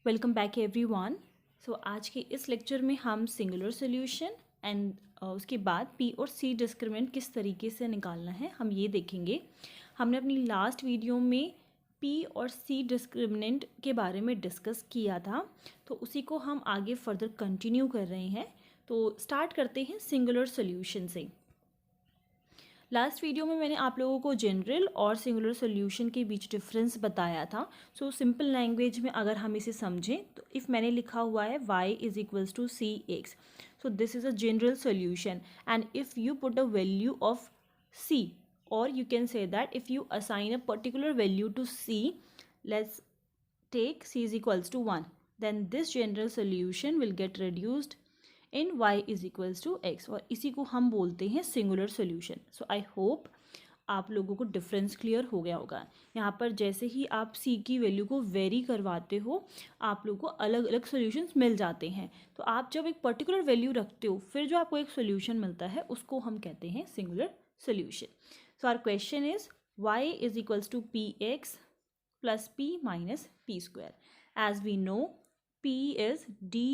Welcome back everyone. सो आज के इस लेक्चर में हम सिंगुलर सॉल्यूशन एंड उसके बाद पी और सी डिस्क्रिमिनेंट किस तरीके से निकालना है हम ये देखेंगे। हमने अपनी लास्ट वीडियो में पी और सी डिस्क्रिमिनेंट के बारे में डिस्कस किया था, तो उसी को हम आगे फर्दर कंटिन्यू कर रहे हैं। तो स्टार्ट करते हैं सिंगुलर सॉल्यूशन से। लास्ट वीडियो में मैंने आप लोगों को जनरल और सिंगुलर सॉल्यूशन के बीच डिफरेंस बताया था। सो सिंपल लैंग्वेज में अगर हम इसे समझें तो इफ़ मैंने लिखा हुआ है y is equals to c x, so this is a general solution and if you put a value of c, or you can say that if you assign a particular value to c, let's take c is equals to 1, then this general solution will get reduced in y is equals to x, और इसी को हम बोलते हैं singular solution. So I hope आप लोगों को difference clear हो गया होगा। यहाँ पर जैसे ही आप c की वैल्यू को वेरी करवाते हो आप लोगों को अलग अलग सोल्यूशंस मिल जाते हैं। तो आप जब एक पर्टिकुलर वैल्यू रखते हो फिर जो आपको एक सोल्यूशन मिलता है उसको हम कहते हैं singular solution. So our question is y is equals to p x plus p minus p square. As we know p is dy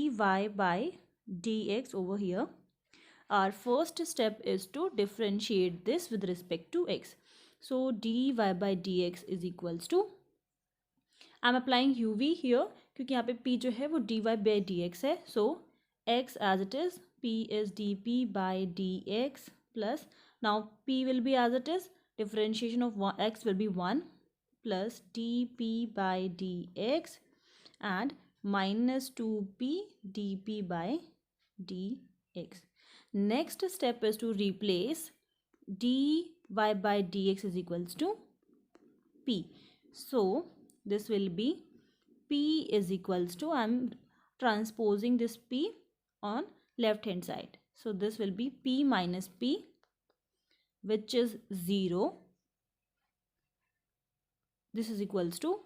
by dx over here. Our first step is to differentiate this with respect to x. So dy by dx is equals to, I'm applying uv here क्योंकि यहाँ पे p जो है वो dy by dx है. So x as it is, p is dp by dx plus, now p will be as it is, differentiation of x will be 1 plus dp by dx and minus 2p dp by dx. Next step is to replace dy by dx is equals to p. So this will be p is equals to, I'm transposing this p on left hand side. So this will be p minus p, which is 0. This is equals to,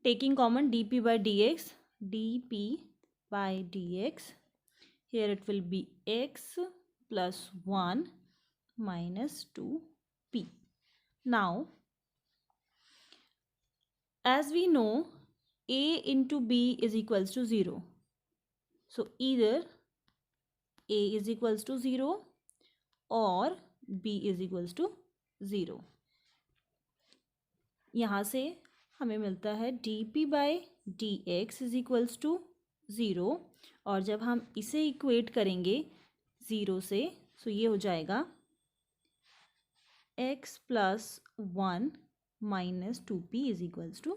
taking common dp by dx, dp by dx, here it will be x plus 1 minus 2p. Now as we know a into b is equals to 0, so either a is equals to 0 or b is equals to 0. यहाँ से हमें मिलता है dp by dx is equals to 0, और जब हम इसे equate करेंगे 0 से, सो ये हो जाएगा x plus 1 minus 2p is equals to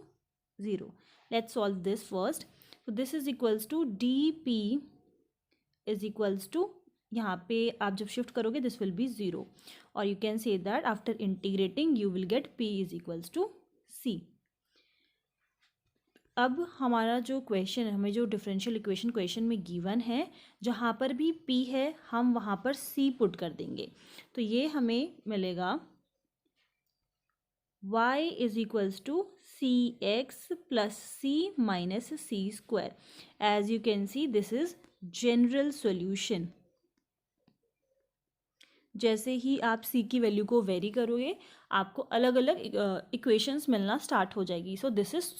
0. Let's solve this first. So this is equals to dp is equals to, यहाँ पे आप जब शिफ्ट करोगे दिस विल बी 0, और you can say that after integrating you will get p is equals to c. अब हमारा जो question है, हमें जो डिफरेंशियल इक्वेशन क्वेश्चन में गिवन है, जहाँ पर भी p है हम वहाँ पर c पुट कर देंगे. तो ये हमें मिलेगा y is equals to c x plus c minus c square. As you can see this is general solution. जैसे ही आप c की वैल्यू को वेरी करोगे आपको अलग अलग इक्वेशंस मिलना स्टार्ट हो जाएगी. So this is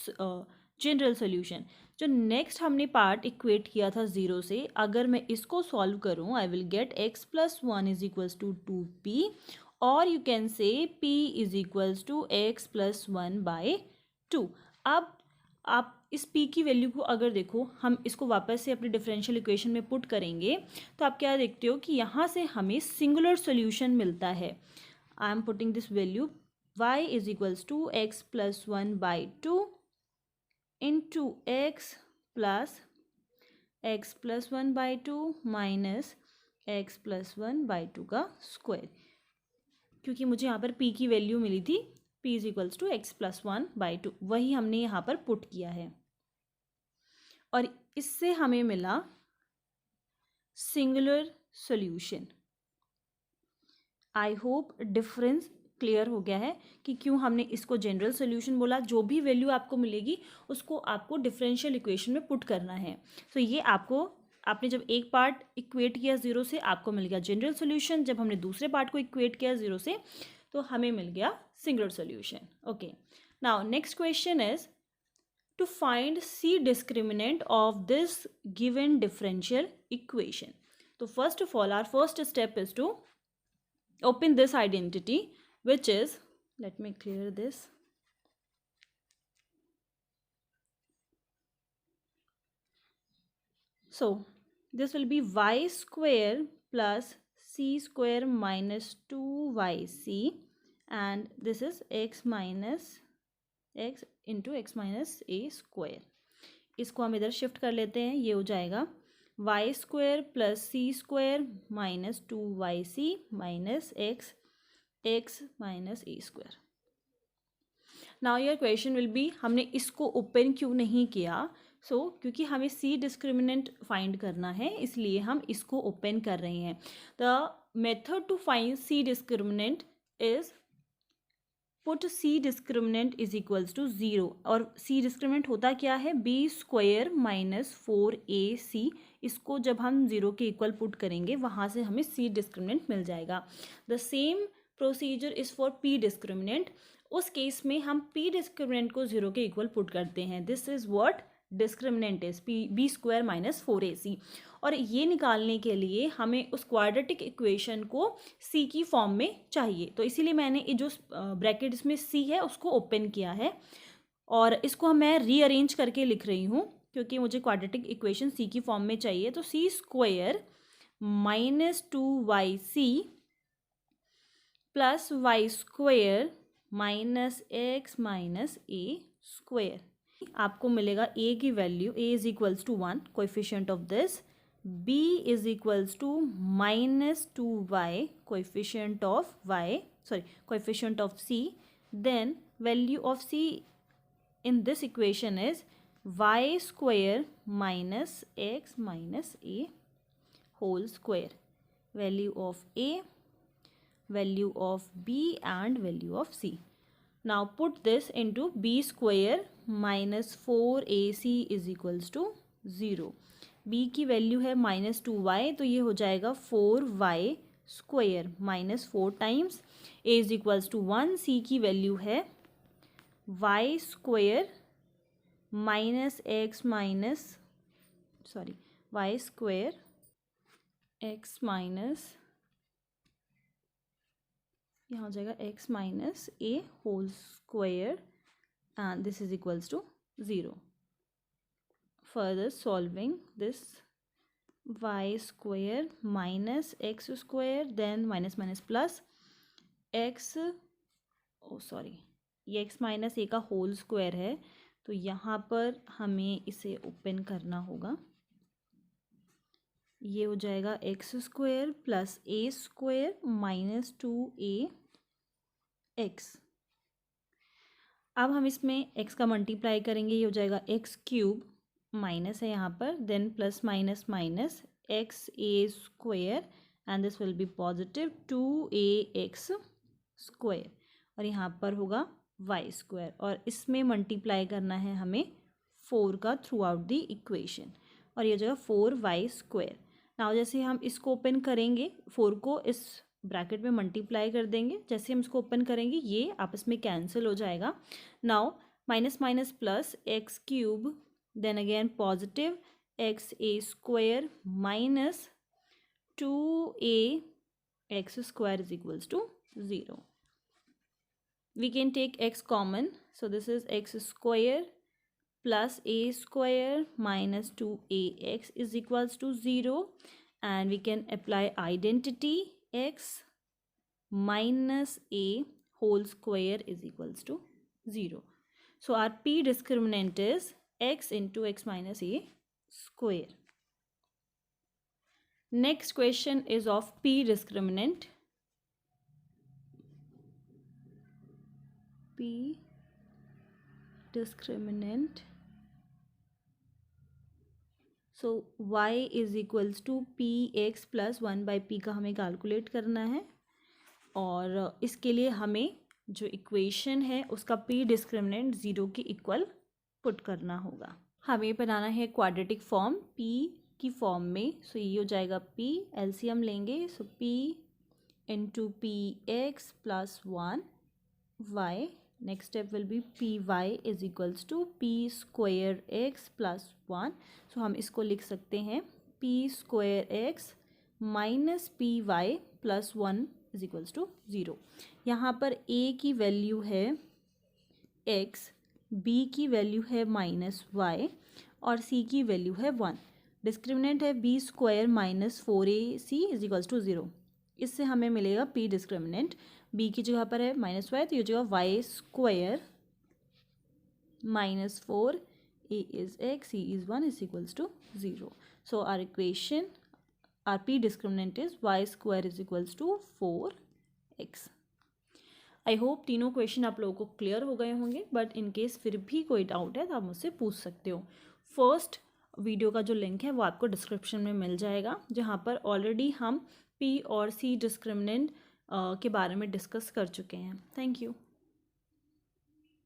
general solution. जो नेक्स्ट हमने पार्ट इक्वेट किया था 0 से, अगर मैं इसको सॉल्व करूं I will get x plus 1 is equals to 2p, और you can say p is equals to x plus 1 by 2. अब आप इस p की वैल्यू को अगर देखो, हम इसको वापस से अपने डिफरेंशियल इक्वेशन में पुट करेंगे तो आप क्या देखते हो कि यहाँ से हमें सिंगुलर सॉल्यूशन मिलता है. I am putting this value y is equals to x plus 1 by 2 into x plus 1 by 2 minus x plus 1 by 2 का स्क्वायर. क्योंकि मुझे यहाँ पर p की वैल्यू मिली थी p is equals to x plus 1 by 2, वही हमने यहाँ पर पुट किया है, और इससे हमें मिला singular solution. I hope difference clear हो गया है कि क्यों हमने इसको जनरल सॉल्यूशन बोला. जो भी वैल्यू आपको मिलेगी उसको आपको डिफरेंशियल इक्वेशन में पुट करना है. सो ये आपने जब एक पार्ट इक्वेट किया 0 से आपको मिल गया जनरल सॉल्यूशन, जब हमने दूसरे पार्ट को इक्वेट किया 0 से तो हमें मिल गया singular solution. Okay, now next question is to find C discriminant of this given differential equation. So first of all, our first step is to open this identity, which is, let me clear this. So this will be y square plus c square minus 2yc, and this is x minus x into x minus a square. इसको हम इधर shift कर लेते हैं. ये हो जाएगा y square plus c square minus 2yc minus x x minus a square. Now your question will be, हमने इसको ओपन क्यों नहीं किया? क्योंकि हमें सी डिस्क्रिमिनेंट फाइंड करना है, इसलिए हम इसको ओपन कर रहे हैं. The method to find c discriminant is put c discriminant is equals to 0. और सी डिस्क्रिमिनेंट होता क्या है? B square minus 4ac. इसको जब हम 0 के इक्वल पुट करेंगे, वहाँ से हमें सी डिस्क्रिमिनेंट मिल जाएगा. The same procedure is for P discriminant. उस केस में हम पी डिस्क्रिमिनेंट को 0 के इक्वल पुट करते हैं. This is what discriminant is b square minus 4ac. और ये निकालने के लिए हमें उस क्वाड्रेटिक इक्वेशन को सी की फॉर्म में चाहिए. तो इसीलिए मैंने ये जो ब्रैकेट इसमें सी है उसको ओपन किया है, और इसको मैं रीअरेंज करके लिख रही हूँ क्योंकि मुझे क्वाड्रेटिक इक्वेशन सी की फॉर्म में चाहिए. तो c square minus 2yc plus y square minus x minus a square. आपको मिलेगा a की value, a is equals to 1, coefficient of this. b is equals to minus 2y, coefficient of y, coefficient of c. Then value of c in this equation is y square minus x minus a whole square. Value of a, value of b and value of c. Now put this into b square minus 4ac is equals to 0. b की value है minus 2y, तो ये हो जाएगा 4y square minus 4 times a is equals to 1. c की value है y square minus x minus y square x minus, यहाँ हो जाएगा x minus a whole square, and this is equals to 0. Further solving this, y square minus x square, then minus minus plus x, ये x minus a का whole square है, तो यहाँ पर हमें इसे ओपन करना होगा. ये हो जाएगा एक्स स्क्वायर प्लस ए स्क्वायर माइनस 2ax. अब हम इसमें x का मल्टीप्लाई करेंगे, ये हो जाएगा एक्स क्यूब, माइनस है यहाँ पर, then plus minus minus x a square, and this will be positive 2ax square, और यहाँ पर होगा y स्क्वायर, और इसमें मल्टीप्लाई करना है हमें 4 का थ्रू आउट द इक्वेशन, और ये हो जाएगा 4y स्क्वायर. नाउ जैसे हम इसको ओपन करेंगे, 4 को इस ब्रैकेट में मल्टीप्लाई कर देंगे, जैसे हम इसको ओपन करेंगे ये आपस में कैंसिल हो जाएगा. Now minus minus plus x cube, then again positive x a square minus 2ax square is equals to 0. We can take x common, so this is x square plus a square minus 2ax is equals to 0, and we can apply identity x minus a whole square is equals to 0. So our p discriminant is x into x minus a square. Next question is of p discriminant. p discriminant, so y is equals to px plus 1 by p का हमें calculate करना है, और इसके लिए हमें जो equation है उसका p डिस्क्रिमिनेंट 0 के इक्वल पुट करना होगा. हमें बनाना है क्वाड्रेटिक फॉर्म p की फॉर्म में. सो ये हो जाएगा p, एलसीएम लेंगे, so p into p x plus 1 y next step will be p y is equals to p square x plus 1. So हम इसको लिख सकते हैं p square x minus p y plus 1 is equals to 0. यहाँ पर a की value है x, b की वैल्यू है -y और c की वैल्यू है 1. डिस्क्रिमिनेंट है b square minus 4ac is equals to 0. इससे हमें मिलेगा p डिस्क्रिमिनेंट. b की जगह पर है -y तो ये जगह y square -4, a is x, c is 1 is equals to 0. So our equation, our p discriminant is y square is equals to 4x. I hope तीनों क्वेश्चन आप लोगों को क्लियर हो गए होंगे, बट इन केस फिर भी कोई डाउट है तो आप मुझसे पूछ सकते हो. फर्स्ट वीडियो का जो लिंक है वो आपको डिस्क्रिप्शन में मिल जाएगा, जहाँ पर ऑलरेडी हम p और c डिस्क्रिमिनेंट के बारे में डिस्कस कर चुके हैं. Thank you.